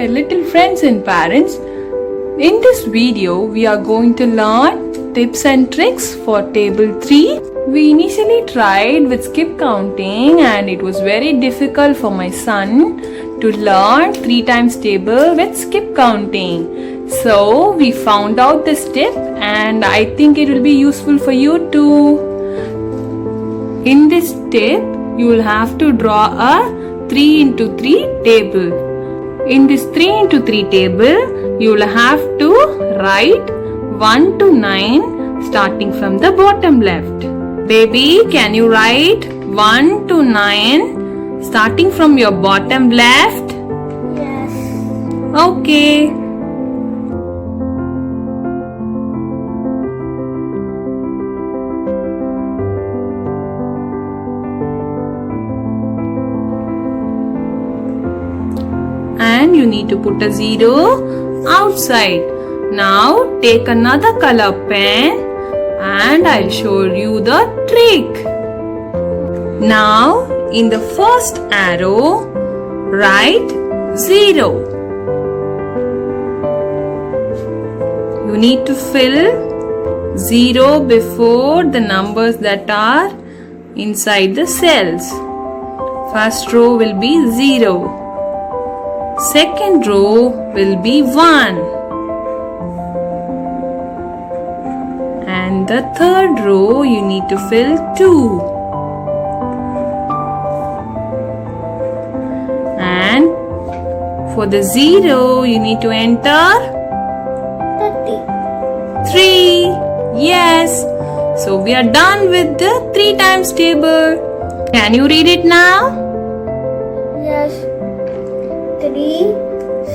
my little friends and parents. In this video, we are going to learn tips and tricks for table 3. We initially tried with skip counting and it was very difficult for my son to learn 3 times table with skip counting. So we found out this tip and I think it will be useful for you too. In this tip, you will have to draw a 3 into 3 table. In this 3 into 3 table, you will have to write 1 to 9 starting from the bottom left. Baby, can you write 1 to 9 starting from your bottom left? Yes. Okay. And you need to put a 0 outside. Now take another color pen and I'll show you the trick. Now in the first arrow, write 0. You need to fill 0 before the numbers that are inside the cells. First row will be 0. Second row will be 1. And the third row you need to fill 2. And for the 0 you need to enter 30. 3. Yes. So we are done with the 3 times table. Can you read it now? Yes. 3,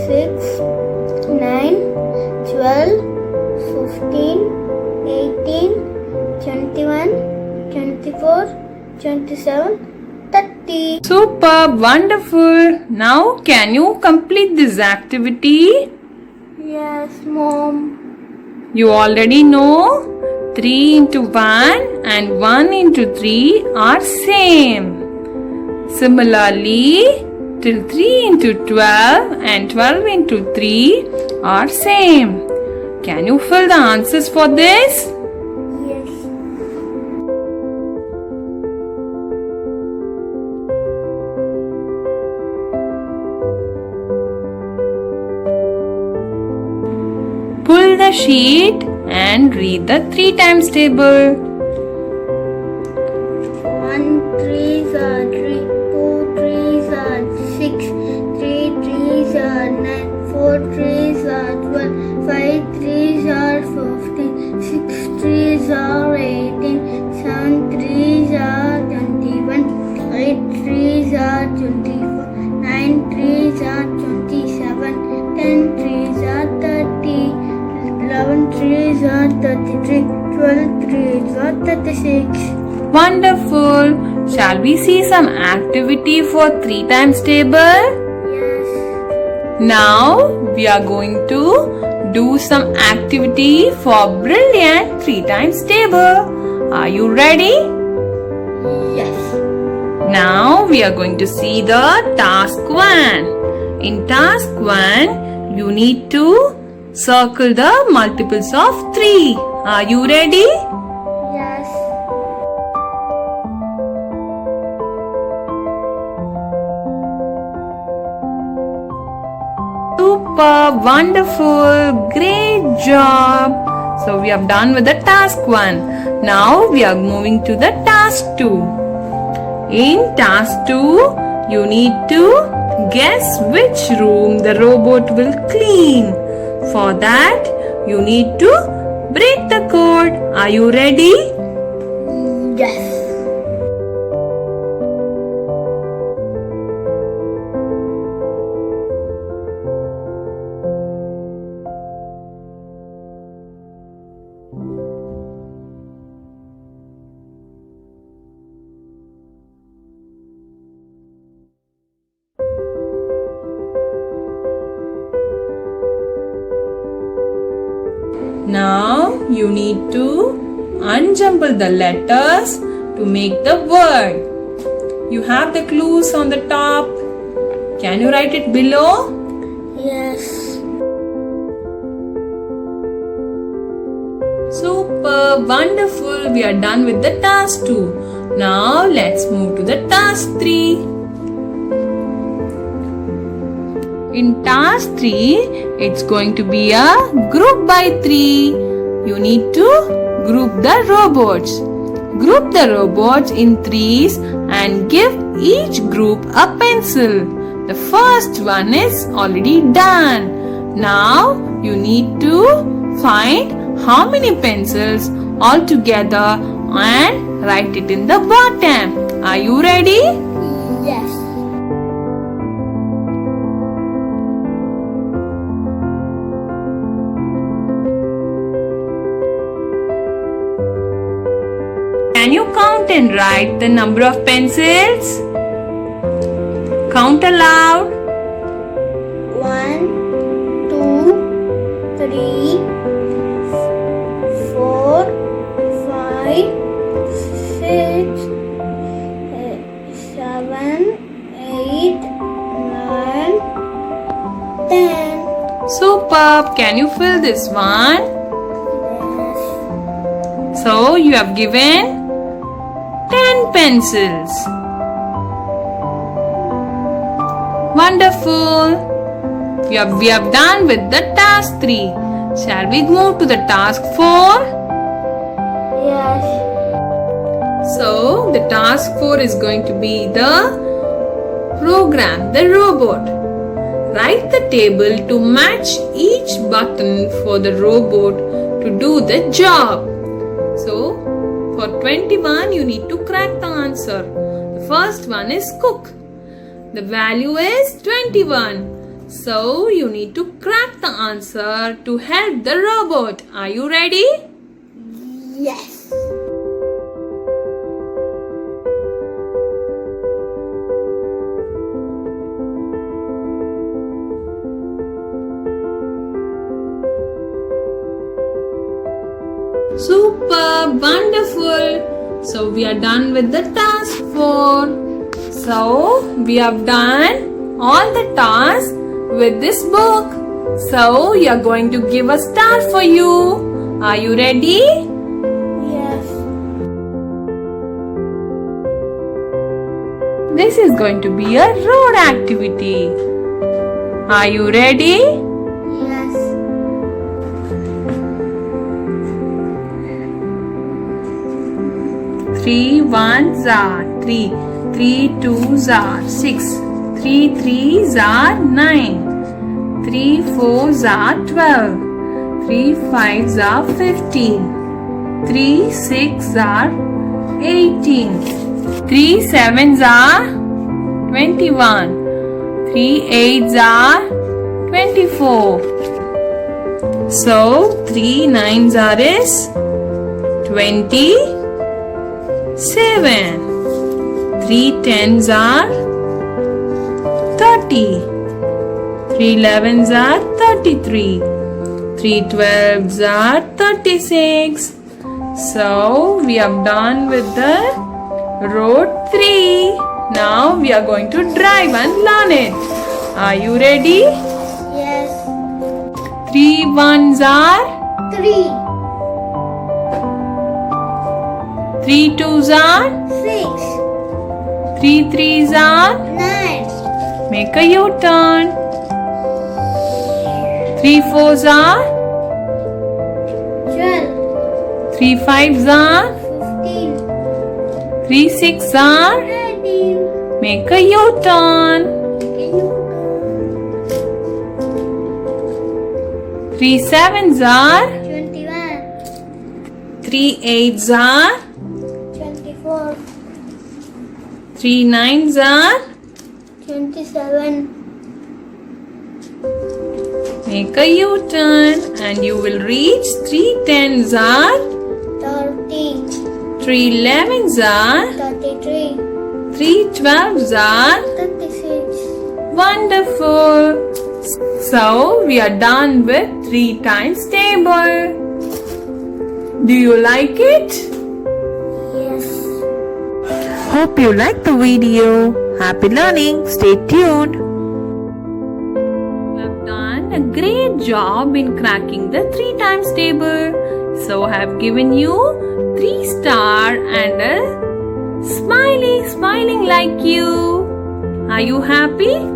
6, 9, 12, 15, 18, 21, 24, 27, 30. Superb, wonderful. Now can you complete this activity? Yes, Mom. You already know 3 into 1 and 1 into 3 are same. Similarly, till 3 into 12 and 12 into 3 are same. Can you fill the answers for this? Yes. Pull the sheet and read the 3 times table. 1 3s are 3, 2 3s are 6, 3 3s are 9, 4 3s are 12, 5 3s are 15, 6 3s are 18, 7 3s are 21, 8 3s are 24, 9 3s are 27, 10 3s are 30, 11 3s are 33, 12 3s are 36. Wonderful. Shall we see some activity for 3 times table? Yes. Now we are going to do some activity for brilliant 3 times table. Are you ready? Yes. Now we are going to see the task 1. In task 1, you need to circle the multiples of 3. Are you ready? Yes. Super, wonderful, great job. So we have done with the task 1. Now we are moving to the task 2. In task 2, you need to guess which room the robot will clean. For that, you need to break the code. Are you ready? Yes. Now you need to unjumble the letters to make the word. You have the clues on the top. Can you write it below? Yes. Super, wonderful. We are done with the task 2. Now let's move to the task 3. In task 3, it's going to be a group by 3. You need to group the robots. Group the robots in threes and give each group a pencil. The first one is already done. Now you need to find how many pencils all together and write it in the bottom. Are you ready? Yes. Can you count and write the number of pencils? Count aloud. 1, 2, 3, 4, 5, 6, 7, 8, 9, 10. Superb. Can you fill this one? Yes. So you have given 10 pencils. Wonderful. We have done with the task 3. Shall we move to the task 4? Yes. So the task 4 is going to be the program the robot. Write the table to match each button for the robot to do the job. So for 21 you need to crack the answer. The first one is cook. The value is 21. So you need to crack the answer to help the robot. Are you ready? Yes. Super, wonderful. So we are done with the task 4. So we have done all the tasks with this book. So you are going to give a star for you. Are you ready? Yes. This is going to be a road activity. Are you ready? Yes. 3 1s are 3, 3 2s are 6, 3 3s are 9, 3 4s are 12, 3 5s are 15, 3 6s are 18, 3 7s are 21, 3 8s are 24. So 3 9s are is 27. 3 10s are 30. 3 11s are 33. 3 12s are 36. So we have done with the road 3. Now we are going to drive and learn it. Are you ready? Yes. 3 1s are 3, 3 2s are 6, 3 3s are 9, make a U-turn. 3 4s are 12, 3 5s are 15, 3 6 are 13. make a U-turn. 3 7s are 21, 3 8s are 24, 3 9s are 27, make a U-turn and you will reach 3 10s are 30, 3 11s are 33, 3 12s are 36. wonderful. So we are done with 3 times table. Do you like it? Yes. Hope you liked the video. Happy learning. Stay tuned. We have done done a great job in cracking the 3 times table. So I have given you 3 star and a smiling like you. Are you happy?